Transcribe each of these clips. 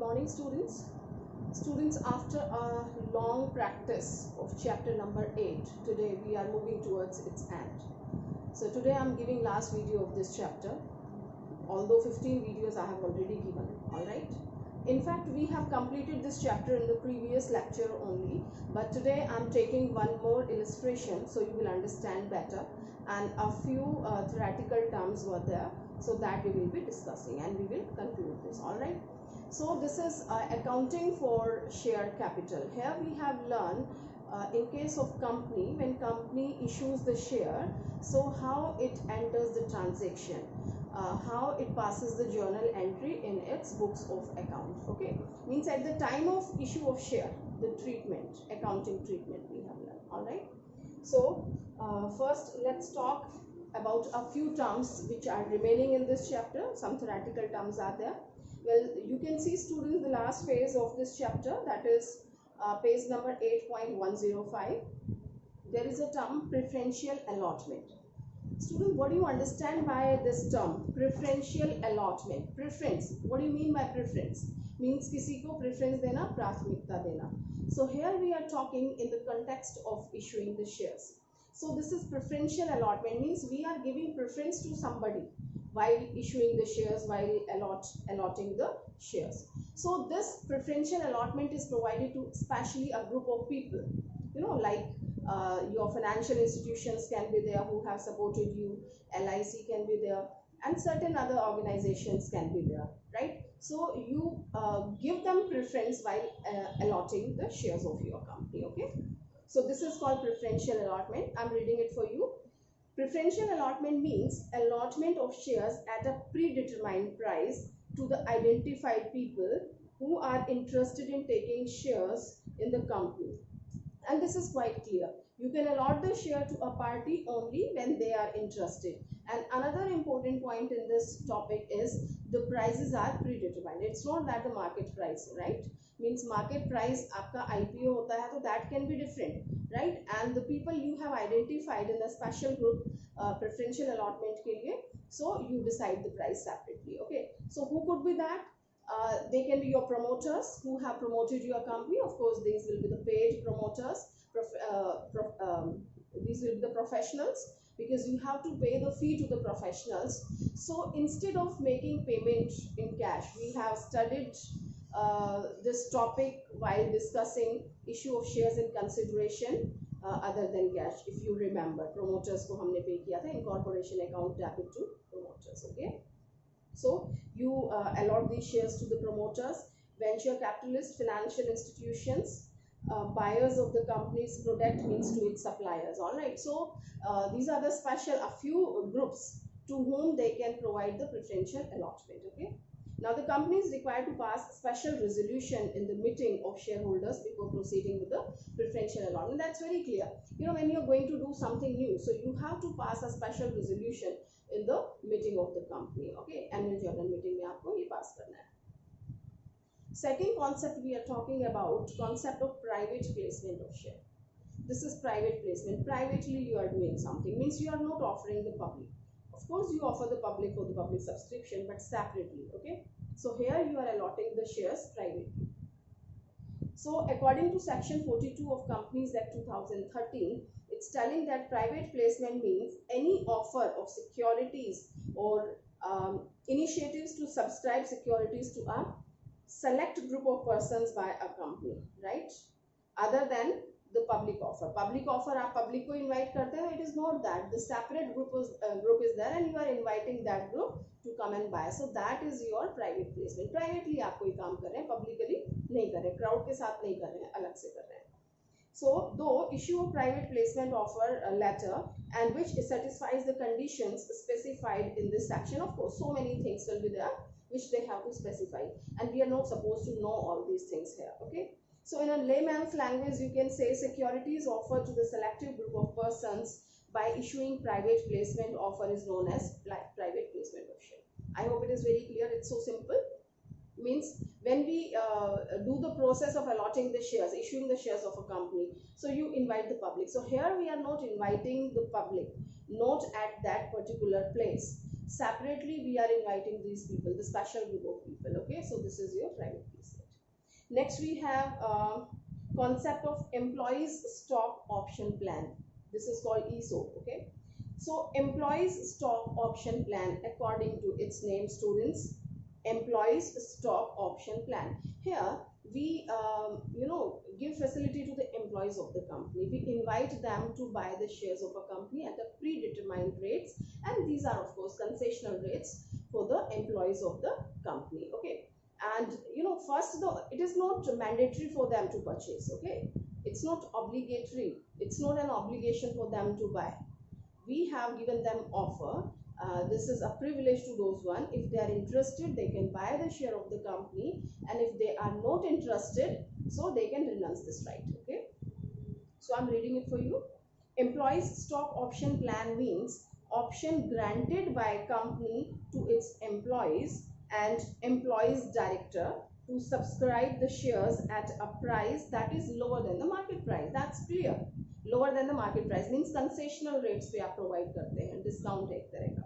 morning, students. Students, after a long practice of chapter number 8, today we are moving towards its end. So today I am giving last video of this chapter, although 15 videos I have already given, alright. In fact, we have completed this chapter in the previous lecture only, but today I am taking one more illustration so you will understand better, and a few theoretical terms were there, so that we will be discussing and we will conclude this, alright. So this is accounting for share capital. Here we have learned in case of company, when company issues the share, so how it enters the transaction, how it passes the journal entry in its books of account. Okay, means at the time of issue of share, the treatment, accounting treatment we have learned. All right. So first let's talk about a few terms which are remaining in this chapter. Some theoretical terms are there. Well, you can see, students, the last phase of this chapter, that is page number 8.105. There is a term preferential allotment. Student, what do you understand by this term preferential allotment? Preference, what do you mean by preference? Means किसी को preference देना, प्राथमिकता देना. So here we are talking in the context of issuing the shares. So this is preferential allotment, means we are giving preference to somebody while issuing the shares, while allotting the shares. So this preferential allotment is provided to especially a group of people, you know, like your financial institutions can be there who have supported you, LIC can be there, and certain other organizations can be there, right? So you give them preference while allotting the shares of your company. Okay, so this is called preferential allotment. I'm reading it for you. Preferential allotment means allotment of shares at a predetermined price to the identified people who are interested in taking shares in the company. And this is quite clear. You can allot the share to a party only when they are interested. And another important point in this topic is the prices are predetermined. It's not that the market price, right? Means market price आपका IPO होता है, तो that can be different, right? And the people you have identified in a special group preferential allotment के लिए, so you decide the price separately. Okay, so who could be that? They can be your promoters who have promoted your company. Of course, these will be the paid promoters. These will be the professionals, because you have to pay the fee to the professionals. So instead of making payment in cash, we have studied this topic while discussing issue of shares in consideration other than cash. If you remember, promoters को हमने pay किया था, incorporation account debit to promoters. Okay. So you allot these shares to the promoters, venture capitalists, financial institutions, buyers of the company's product, means to its suppliers. All right. So these are the a few groups to whom they can provide the preferential allotment. Okay. Now the company is required to pass special resolution in the meeting of shareholders before proceeding with the preferential allotment. That's very clear. You know, when you're going to do something new, so you have to pass a special resolution in the meeting of the company. Okay, annual general meeting में आपको ये pass करना है. Second concept we are talking about, concept of private placement of share. This is private placement. Privately you are doing something, means you are not offering the public. Of course, you offer the public for the public subscription, but separately. Okay, so here you are allotting the shares privately. So according to section 42 of Companies Act 2013, it's telling that private placement means any offer of securities or initiatives to subscribe securities to a select group of persons by a company, right? Other than the public offer. Public offer आप public को invite करते हैं, it is not that. The separate group is there and you are inviting that group to come and buy. So that is your private placement. Privately आप कोई काम कर रहे हैं, publicly नहीं कर रहे, crowd के साथ नहीं कर रहे हैं, अलग से कर रहे हैं. So though issue of private placement offer letter and which satisfies the conditions specified in this section, of course so many things will be there which they have to specify, and we are not supposed to know all these things here. Okay. So in a layman's language, you can say securities offered to the selective group of persons by issuing private placement offer is known as private placement of share. I hope it is very clear. It's so simple. Means when we do the process of allotting the shares, issuing the shares of a company, so you invite the public. So here we are not inviting the public, not at that particular place. Separately we are inviting these people, the special group of people. Okay, so this is your private placement. Next we have concept of employees stock option plan. This is called ESOP. Okay, so employees stock option plan, according to its name, students, employees stock option plan. Here we give facility to the employees of the company. We invite them to buy the shares of a company at a predetermined rates, and these are of course concessional rates for the employees of the company. Okay, and first, though, it is not mandatory for them to purchase. Okay, it's not obligatory, it's not an obligation for them to buy. We have given them offer. This is a privilege to those one. If they are interested, they can buy the share of the company, and if they are not interested, so they can renounce this right. Okay, so I'm reading it for you. Employees stock option plan means option granted by company to its employees and employees director to subscribe the shares at a price that is lower than the market price. That's clear. Lower than the market price means concessional rates पे आप provide करते हैं, discount एक तरह का.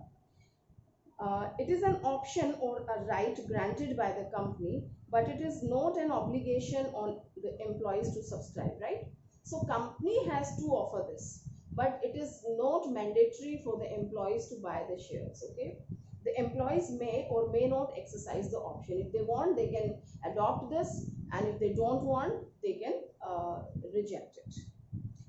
It is an option or a right granted by the company, but it is not an obligation on the employees to subscribe, right? So company has to offer this, but it is not mandatory for the employees to buy the shares. Okay, the employees may or may not exercise the option. If they want, they can adopt this, and if they don't want, they can reject it.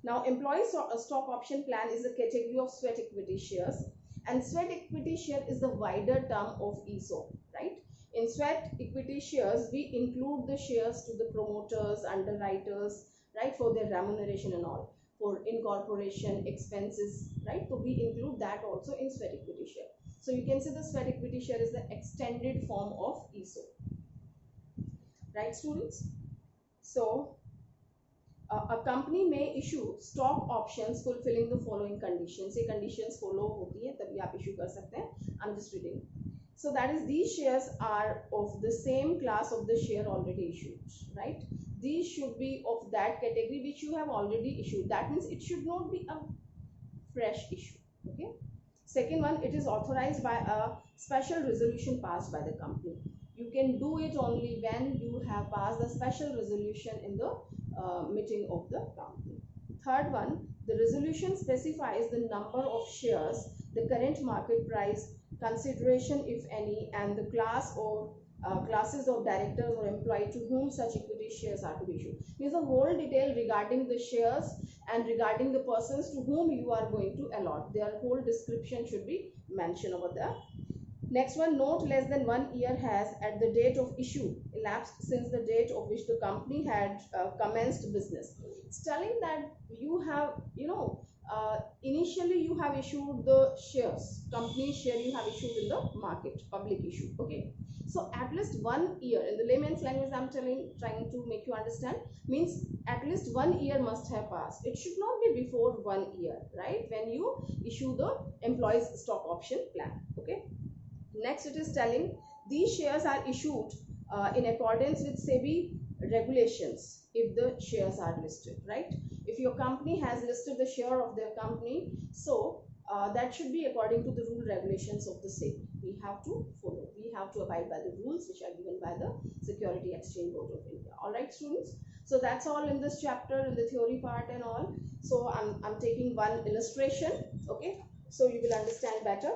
Now, employee stock option plan is a category of sweat equity shares, and sweat equity share is the wider term of ESOP, right? In sweat equity shares, we include the shares to the promoters, underwriters, right, for their remuneration and all, for incorporation expenses, right? So we include that also in sweat equity share. So you can see the sweat equity share is the extended form of ESOP, right, students? So a company may issue stock options fulfilling the following conditions. ये conditions follow होती है तभी आप issue कर सकते हैं. I'm just reading. So that is, these shares are of the same class of the share already issued, right? These should be of that category which you have already issued. That means it should not be a fresh issue. Okay. Second one, it is authorized by a special resolution passed by the company. You can do it only when you have passed the special resolution in the meeting of the company. Third one, the resolution specifies the number of shares, the current market price, consideration if any, and the class or classes of directors or employees to whom such equity shares are to be issued. Means the whole detail regarding the shares and regarding the persons to whom you are going to allot. Their whole description should be mentioned over there. Next one, not less than 1 year has at the date of issue elapsed since the date of which the company had commenced business. It's telling that you have, initially you have issued the shares, company share you have issued in the market, public issue. Okay. So at least 1 year, in the layman's language I'm trying to make you understand, means at least 1 year must have passed. It should not be before 1 year, right, when you issue the employees stock option plan. Okay. Next, it is telling these shares are issued in accordance with SEBI regulations if the shares are listed, right? If your company has listed the share of their company, so that should be according to the rule regulations of the SEBI. We have to follow. We have to abide by the rules which are given by the Security Exchange Board of India. All right, students. So that's all in this chapter, in the theory part and all. So I'm taking one illustration. Okay, so you will understand better.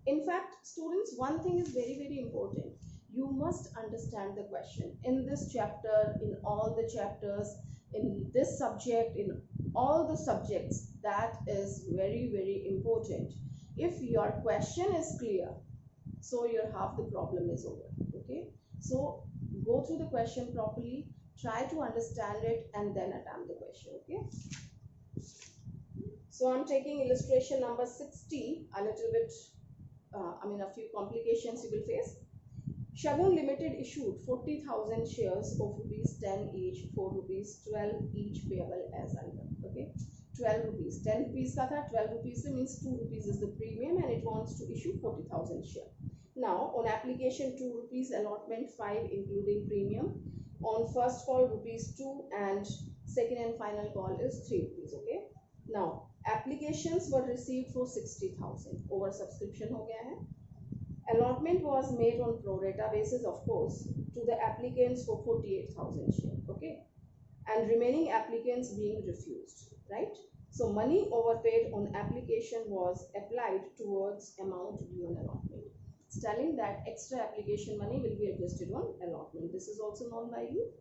In fact, students, one thing is very, very important. You must understand the question. In this chapter, in all the chapters, in this subject, in all the subjects, that is very, very important. If your question is clear, so your half the problem is over. Okay. So go through the question properly, try to understand it, and then attempt the question. Okay. So I'm taking illustration number 60, a little bit a few complications you will face. Shagun Limited issued 40,000 shares of rupees 10 each for rupees 12 each payable as under. Okay, 12 rupees, 10 rupees ka tha, 12 rupees means 2 rupees is the premium, and it wants to issue 40,000 shares. Now on application 2 rupees, allotment 5 including premium. On first call rupees 2 and second and final call is 3 rupees. Okay. Now applications were received for 60,000. Over subscription हो गया है. Allotment was made on pro rata basis, of course, to the applicants for 48,000 shares. Okay, and remaining applicants being refused, right? So money overpaid on application was applied towards amount due on allotment. It's telling that extra application money will be adjusted on allotment. This is also known by you.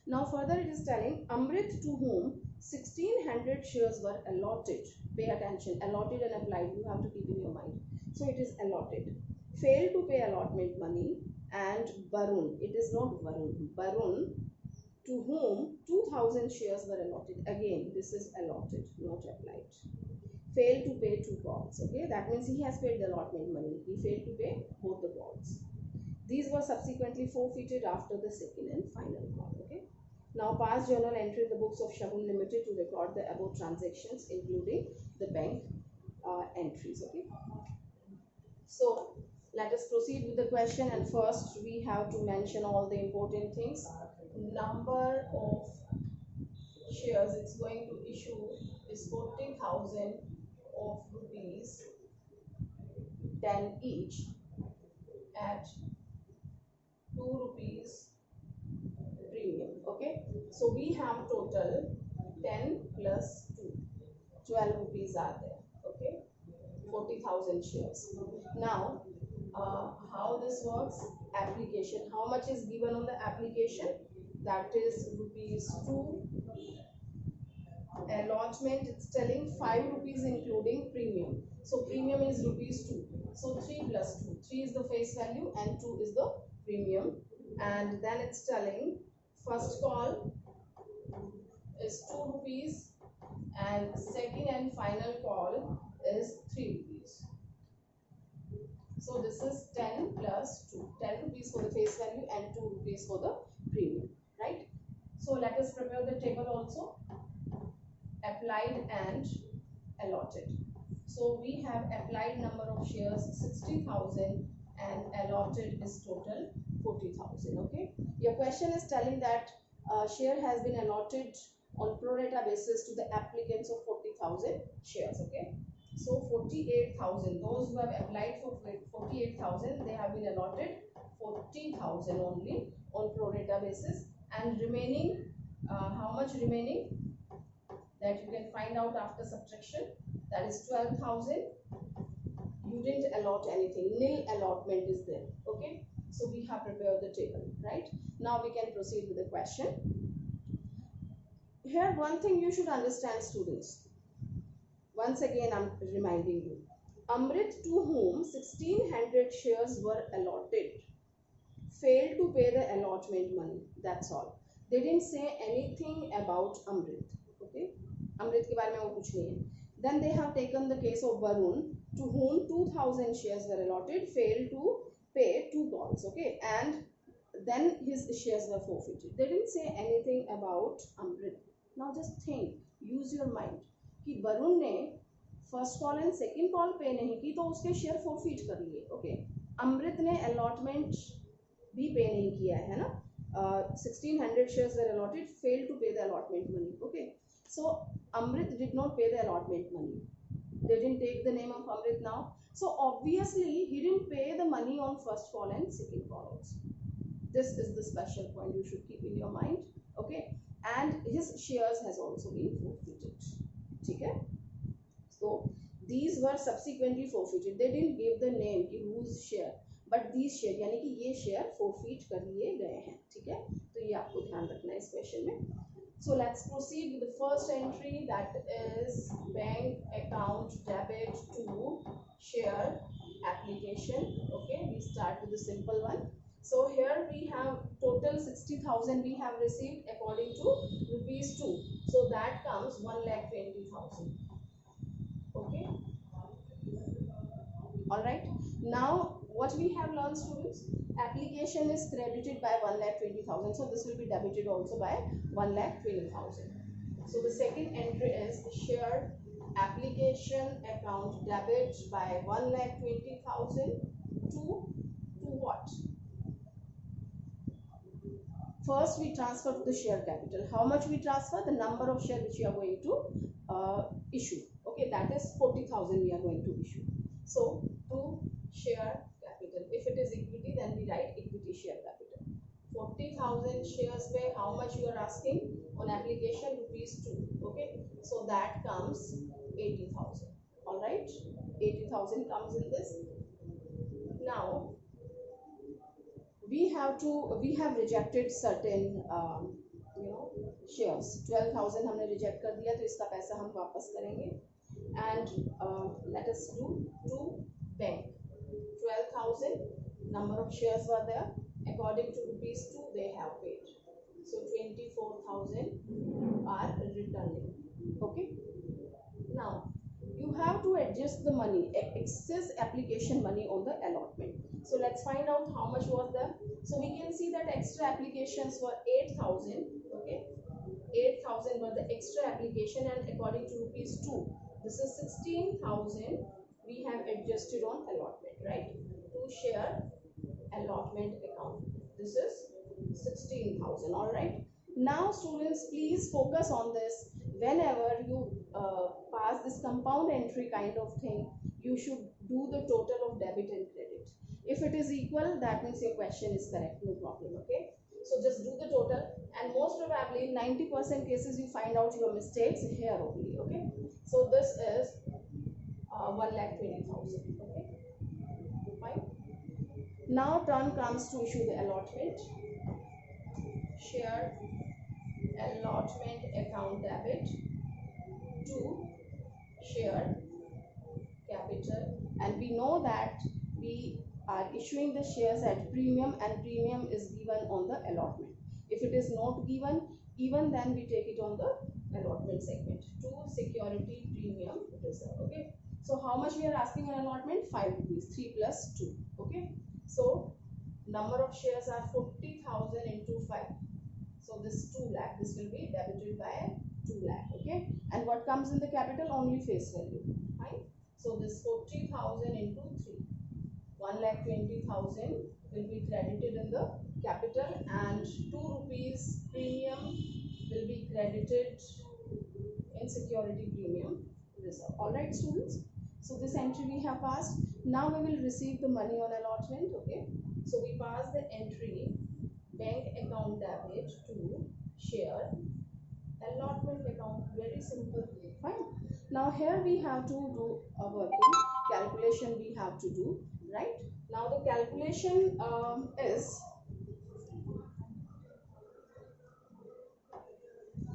Now further it is telling Amrit, to whom 1600 shares were allotted. Pay attention, allotted and applied, you have to keep in your mind. So it is allotted. Failed to pay allotment money, and Barun, it is not Varun, Barun, to whom 2000 shares were allotted. Again, this is allotted, not applied. Failed to pay 2 calls. Okay, that means he has paid the allotment money. He failed to pay both the calls. These were subsequently forfeited after the second and final call. Okay. Now pass journal entry in the books of Shagun Limited to record the above transactions, including the bank entries. Okay. So let us proceed with the question, and first we have to mention all the important things. Number of shares it's going to issue is 40,000 of rupees 10 each at 2 rupees premium. Okay, so we have total 10 plus 2, 12 rupees are there. Okay, 40,000 shares. Now how this works, application, how much is given on the application, that is rupees 2. Allotment, it's telling 5 rupees including premium, so premium is rupees 2, so 3 plus 2, 3 is the face value and 2 is the premium. And then it's telling first call is 2 rupees and second and final call is 3 rupees. So this is 10 plus 2, 10 rupees for the face value and 2 rupees for the premium, right? So let us prepare the table also. Applied and allotted. So we have applied number of shares 60,000 and allotted is total 40,000. Okay. Your question is telling that share has been allotted on pro rata basis to the applicants of 40,000 shares. Okay. So 48,000. Those who have applied for 48,000, they have been allotted 40,000 only on pro rata basis, and remaining, how much remaining? That you can find out after subtraction, that is 12,000. You didn't allot anything, nil allotment is there. Okay, so we have prepared the table, right? Now we can proceed with the question. Here one thing you should understand, students, once again I'm reminding you, Amrit, to whom 1600 shares were allotted, failed to pay the allotment money. That's all. They didn't say anything about Amrit. Okay, Amrit के बारे में वो कुछ नहीं है. Then they have taken the case of Barun, to whom 2000 shares were allotted, failed to pay 2 calls. Okay, and then his shares were forfeited. They didn't say anything about Amrit. Now just think, use your mind कि Barun ने first call and second call पे नहीं की तो उसके share forfeit कर लिए. Okay, अमृत ने अलॉटमेंट भी पे नहीं किया है ना. 1600 shares were allotted, failed to pay the allotment money. Okay, so Amrit did not pay the allotment money. They didn't take the name of Amrit now, so obviously he didn't pay the money on first call and second call also. This is the special point you should keep in your mind. Okay, and his shares has also been forfeited. Okay, so these were subsequently forfeited. They didn't give the name कि whose share, but these share, यानी कि ये share forfeit कर लिए गए हैं. ठीक है, तो ये आपको ध्यान रखना है इस क्वेश्चन में. So let's proceed with the first entry, that is bank account debit to share application. Okay, we start with the simple one. So here we have total 60,000 we have received according to rupees 2. So that comes 1,20,000. Okay. All right. Now what we have learned, students, application is credited by 1,20,000. So this will be debited also by 1,20,000. So the second entry is share application account debit by 1,20,000 to what? First we transfer to the share capital. How much we transfer? The number of share which you are going to issue. Okay, that is 40,000 we are going to issue. So to share if it is equity, then we write equity share capital. 40,000 shares पे how much you are asking on application? ₹2. Okay, so that comes 80,000. All right, 80,000 comes in this. Now we have rejected certain shares. 12,000 हमने reject कर दिया, तो इसका पैसा हम वापस करेंगे. And let us do to bank. 12,000 number of shares were there. According to ₹2, they have paid. So 24,000 are returning. Okay. Now you have to adjust the money, excess application money on the allotment. So let's find out how much was there. So we can see that extra applications were 8,000. Okay, 8,000 were the extra application, and according to ₹2, this is 16,000 we have adjusted on allotment, right? To share allotment account, this is 16,000. All right, now students, please focus on this. Whenever you pass this compound entry kind of thing, you should do the total of debit and credit. If it is equal, that means your question is correct, no problem. Okay, so just do the total, and most probably in 90% cases you find out your mistakes here only. Okay, so this is 1,20,000. Okay, fine. Now turn comes to issue the allotment. Share allotment account debit to share capital, and we know that we are issuing the shares at premium, and premium is given on the allotment. If it is not given, even then we take it on the allotment segment to security premium reserve. Okay, so how much we are asking on allotment? ₹5. 3 plus 2. Okay, so number of shares are 40,000 into 5. So this 2 lakh, this will be debited by 2 lakh. Okay, and what comes in the capital? Only face value. Fine. So this 40,000 into 3, 1,20,000 will be credited in the capital, and ₹2 premium will be credited in security premium reserve. All right, students. So this entry we have passed. Now we will receive the money on allotment. Okay, so we pass the entry bank account debit to share allotment account. Very simple. Fine. Now here we have to do a working calculation. We have to do, right? Now the calculation is,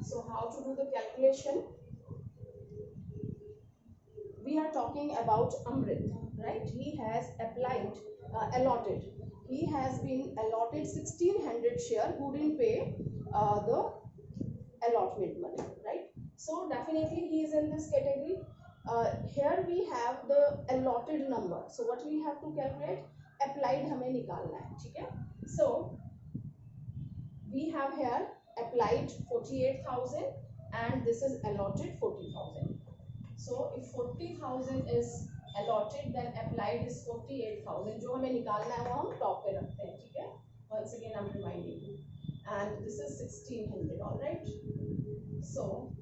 so how to do the calculation? We are talking about Amrit, right? He has applied, allotted. He has been allotted 1,600 share who didn't pay the allotment money, right? So definitely he is in this category. Here we have the allotted number. So what we have to calculate? Applied हमें निकालना है, ठीक है? So we have here applied 48,000 and this is allotted 40,000. So if 40,000 is allotted, then applied is 48,000. जो हमें निकालना है वो हम टॉप पे रखते हैं, ठीक है? Once again I'm reminding you. And this is 1,600. All right. So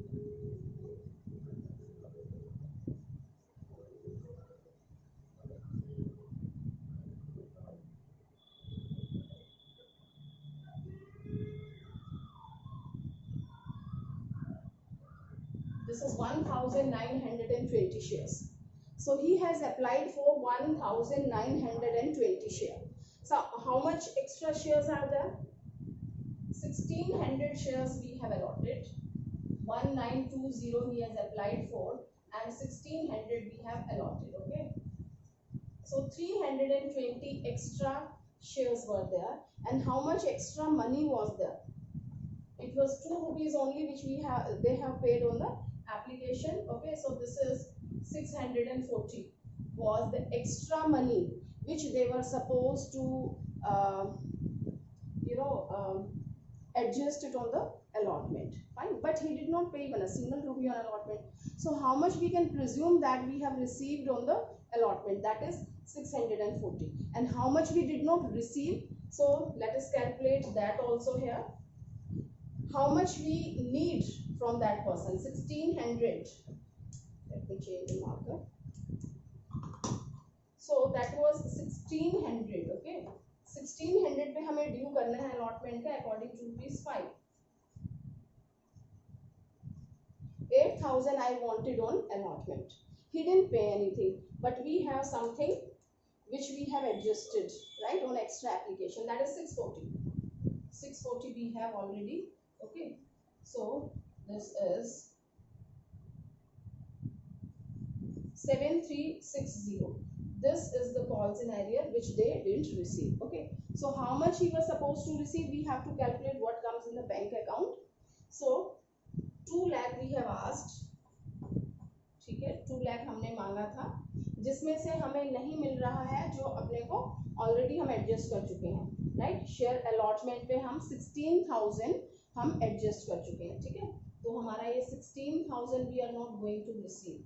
this is 1,920 shares. So he has applied for 1,920 shares. So how much extra shares are there? 1,600 shares we have allotted. 1,920 he has applied for, and 1,600 we have allotted. Okay. So 320 extra shares were there. And how much extra money was there? It was ₹2 only which they have paid on the application. Okay, so this is 640 was the extra money which they were supposed to adjust it on the allotment. Fine, but he did not pay even a single rupee on allotment. So how much we can presume that we have received on the allotment? That is 640. And how much we did not receive? So let us calculate that also here. How much we need from that person? 1,600. Let me change the marker. So that was 1600. Okay, 1600 पे हमें due करना है allotment का according to ₹5. 8,000 I wanted on allotment. He didn't pay anything, but we have something which we have adjusted, right, on extra application, that is 640. 640 we have already. Okay, so this is 7360. This is the calls in arrear which they didn't receive. Okay, so how much he was supposed to receive, we have to calculate what comes in the bank account. So 2 lakh we have asked. ठीक है, 2 लाख हमने मांगा था, जिसमें से हमें नहीं मिल रहा है जो अपने को ऑलरेडी हम एडजस्ट कर चुके हैं, राइट. शेयर अलॉटमेंट पे हम 16,000 हम एडजस्ट कर चुके हैं. ठीक है, तो हमारा ये 16,000 we are not going to receive.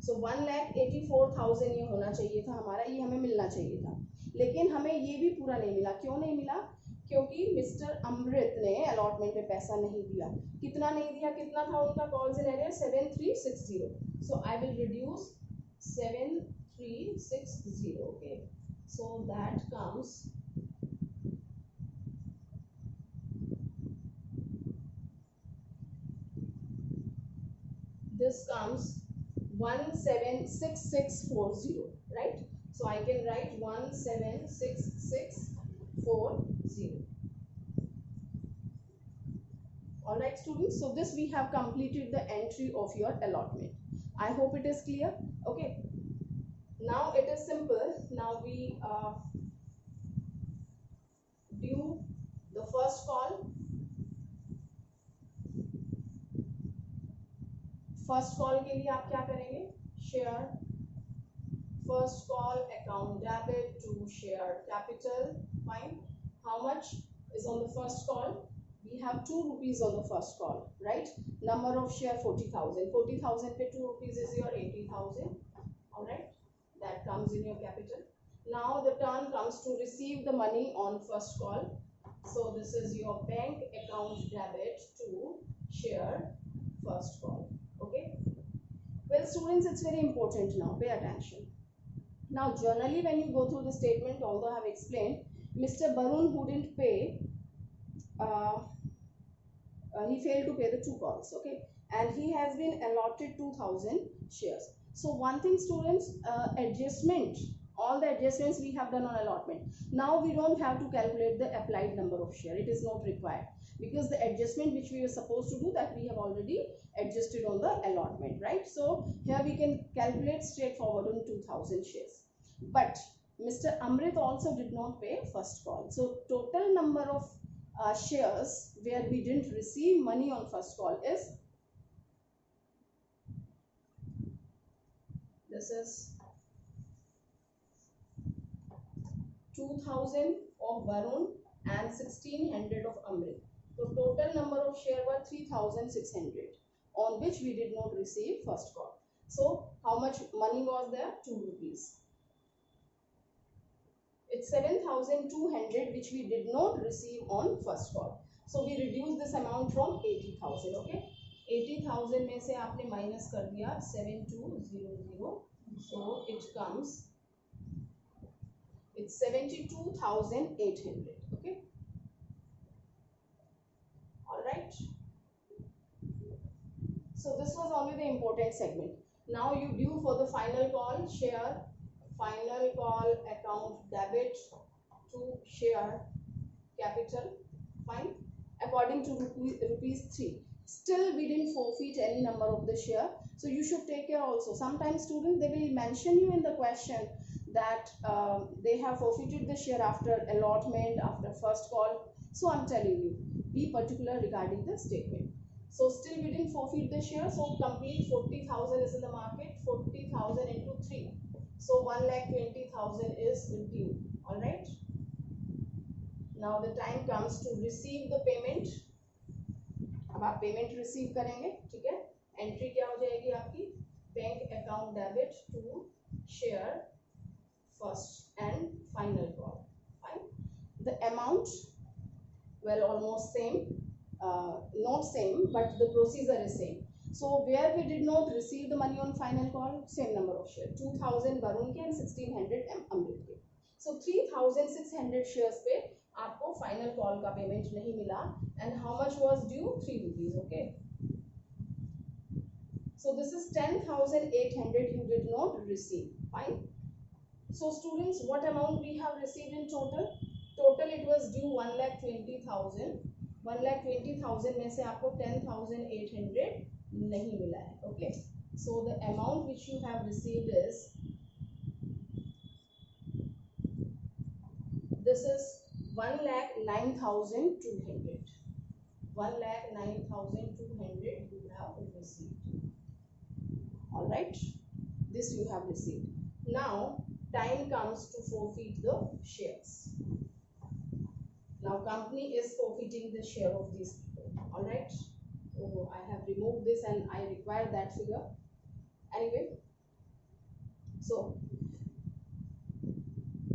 So 1,84,000 ये होना चाहिए था हमारा, ये हमें मिलना चाहिए था, लेकिन हमें ये भी पूरा नहीं मिला. क्यों नहीं मिला? क्योंकि मिस्टर अमृत ने अलॉटमेंट पे पैसा नहीं दिया. कितना नहीं दिया? कितना था उनका calls in arrear? 7360. So I will reduce 7360. Okay, so that comes this comes 176640, right? So I can write 176640. All right students, so this we have completed the entry of your allotment. I hope it is clear. Okay, now it is simple. Now we due the first call. First call के लिए आप क्या करेंगे? Share first call account debit to share capital. Fine. How much is on the first call? We have ₹2 on the first call, right? Number of share 40,000. 40,000 पे ₹2 is your 80,000. All right, that comes in your capital. Now the turn comes to receive the money on first call. So this is your bank account debit to share first call. Okay, well students, it's very important. Now pay attention. Now generally when you go through the statement, although I have explained, Mr. Barun who didn't pay, he failed to pay the 2 calls. Okay, and he has been allotted 2,000 shares. So one thing students, adjustment, all the adjustments we have done on allotment. Now we don't have to calculate the applied number of share. It is not required, because the adjustment which we were supposed to do, that we have already adjusted on the allotment, right? So here we can calculate straightforward on 2,000 shares. But Mr. Amrit also did not pay first call. So total number of shares where we didn't receive money on first call is, this is 2,000 of Varun and 1,600 of Amrit. So total number of share were 3,600, on which we did not receive first call. So how much money was there? ₹2. It's 7,200 which we did not receive on first call. So we reduce this amount from 80,000. Okay, 80,000 में से आपने minus कर दिया 7,200. So it comes, it's 72,800. Okay, all right. So this was only the important segment. Now you due for the final call. Share final call account debit to share capital. Fine. According to ₹3. Still we didn't forfeit any number of the share, so you should take care also. Sometimes students, they will mention you in the question that they have forfeited the share after allotment, after first call. So I'm telling you, be particular regarding the statement. So still we didn't forfeit the share, so complete 40,000 is in the market. 40,000 into 3, so 1,20,000 is due. All right, now the time comes to receive the payment. अब आप payment receive करेंगे. ठीक है, entry क्या हो जाएगी आपकी? Bank account debit to share first and final call. Fine. The amount, well almost same, not same, but the procedure is same. So where we did not receive the money on final call, same number of shares, 2000 Varun के and 1600 अमृत के. So 3600 shares पे आपको final call का payment नहीं मिला, and how much was due? 3 rupees. Okay. So this is 10,800 you did not receive. Fine. So students, what amount we have received in total? Total it was due 1,20,000. 1,20,000 में से आपको 10,800 नहीं मिला है. Okay, so the amount which you have received is, this is 1,09,200. 1,09,200 you have received. All right, this you have received. Now time comes to forfeit the shares. Now company is forfeiting the share of these people. All right. Oh, I have removed this and I require that figure. Anyway, so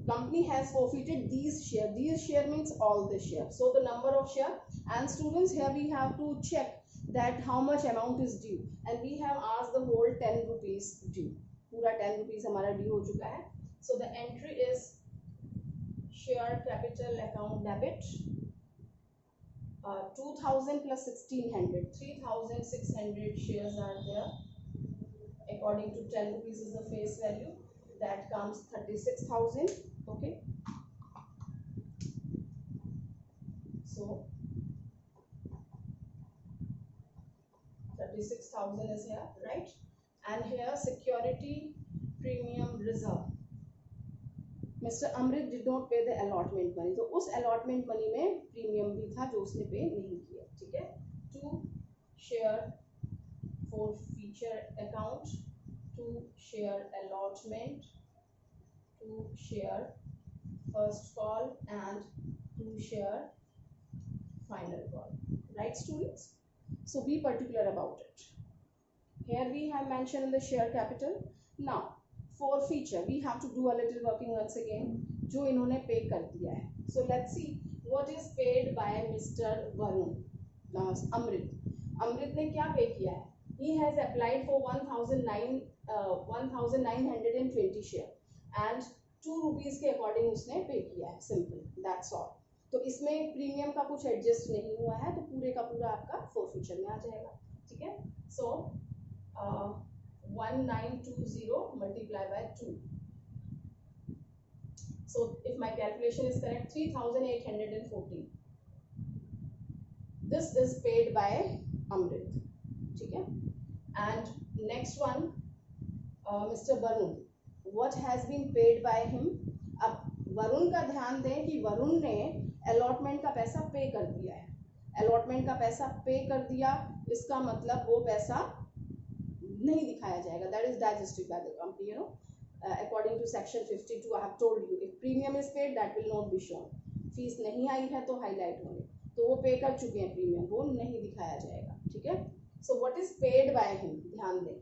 company has forfeited these share. These share means all the share. So the number of share, and students, here we have to check that how much amount is due, and we have asked the whole 10 rupees due. पूरा 10 rupees हमारा due हो चुका है. So the entry is share capital account debit. 2,000 plus 1,600, 3,600 shares are there. According to 10 rupees is the face value. That comes 36,000. Okay. So 36,000 is here, right? And here security premium reserve. Mr. Amrit did not pay the allotment money. तो उस allotment money में premium भी था जो उसने pay नहीं किया. ठीक है? To share forfeiture account, to share allotment, to share first call, and to share final call. Right, students? So be particular about it. Here we have mentioned the share capital. Now forfeiture, we have to do a little working once again. जो इन्होंने पे कर दिया है. So let's see what is paid by Mr. Varun. अमृत. अमृत ने क्या पे किया है? He has applied for 1,920 share and 2 rupees के अकॉर्डिंग उसने पे किया है. Simple. That's all. तो इसमें प्रीमियम का कुछ एडजस्ट नहीं हुआ है, तो पूरे का पूरा आपका forfeiture में आ जाएगा. ठीक है? So 1920 multiplied by 2. So if my calculation is correct, 3,814. This is paid by Amrit. ठीक है? And next one, Mr. Varun. What has been paid by him? अब वरुण का ध्यान दें कि वरुण ने allotment का पैसा पे कर दिया है. allotment का पैसा पे कर दिया, इसका मतलब वो पैसा नहीं दिखाया जाएगा. That is digested by the company, you know. According to section 52, I have told you, if premium is paid, that will not be shown. Fees नहीं आई है तो हाईलाइट होंगे, तो वो पे कर चुके हैं प्रीमियम, वो नहीं दिखाया जाएगा. ठीक है? So what is paid by him? ध्यान दें,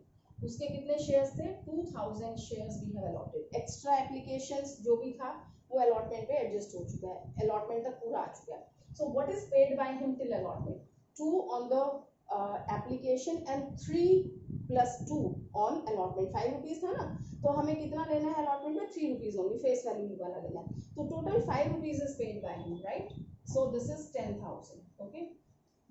उसके कितने शेयर्स थे? 2,000 shares we have allotted. Extra applications जो भी था वो अलॉटमेंट पे एडजस्ट हो चुका है, अलॉटमेंट तक पूरा आ चुका है. So what is paid by him till allotment? 2 on the application and 3 plus 2 on allotment. 5 rupees था ना, तो हमें कितना लेना है allotment में? 3 rupees होंगे, फेस वैल्यू वाला लेना है. तो total 5 rupees is paid by him, right? So this is 10,000. Okay.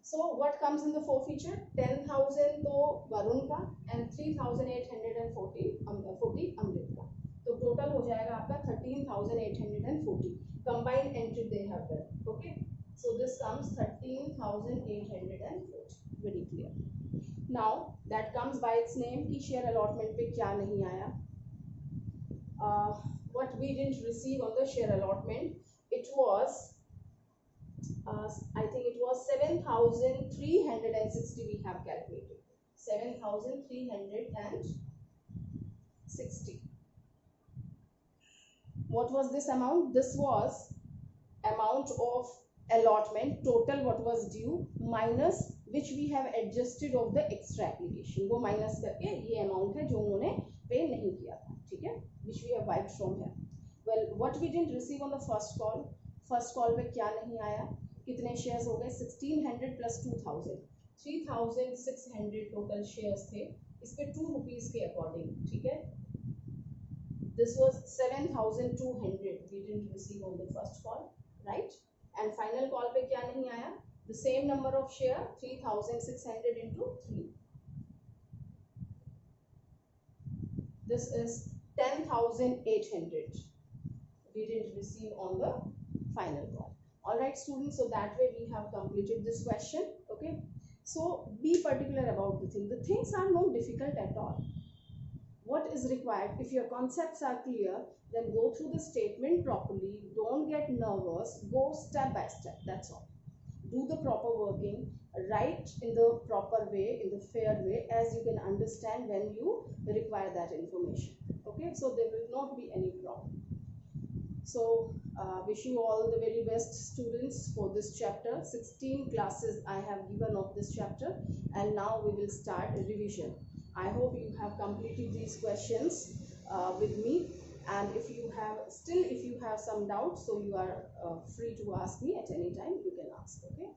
So what comes in the forfeiture? 10,000 तो वरुण का and 3,840 अमृत का. तो टोटल हो जाएगा आपका 13,840. Combined entry they have done. Okay. So this comes 13,840. Very clear. Now that comes by its name कि share allotment पे क्या नहीं आया. What we didn't receive on the share allotment, it was I think it was 7,360 we have calculated. 7,360. What was this amount? This was amount of allotment, total what was due minus which we have adjusted of the extra application. वो minus करके ये amount है जो उन्होंने पे नहीं किया था. ठीक है? Which we have wiped from here. Well, what we didn't receive on the first call. First call पे क्या नहीं आया? कितने shares हो गए? 1,600 plus 2,000. 3600 टोटल शेयर्स थे, इस पे 2 रुपीज के अकॉर्डिंग, ठीक है. This was 7200 we didn't receive on the first call, right? And final call पे क्या नहीं आया? The same number of share 3600 into 3. This is 10,800. We didn't receive on the final call. All right, students. So that way we have completed this question. Okay. So be particular about the thing. The things are not difficult at all. What is required, if your concepts are clear, then go through the statement properly. Don't get nervous. Go step by step. That's all. Do the proper working. Write in the proper way, in the fair way, as you can understand when you require that information. Okay, so there will not be any problem. So wish you all the very best, students, for this chapter. 16 classes I have given of this chapter, and now we will start a revision. I hope you have completed these questions with me, and if you have some doubts, so you are free to ask me at any time. You can ask. Okay.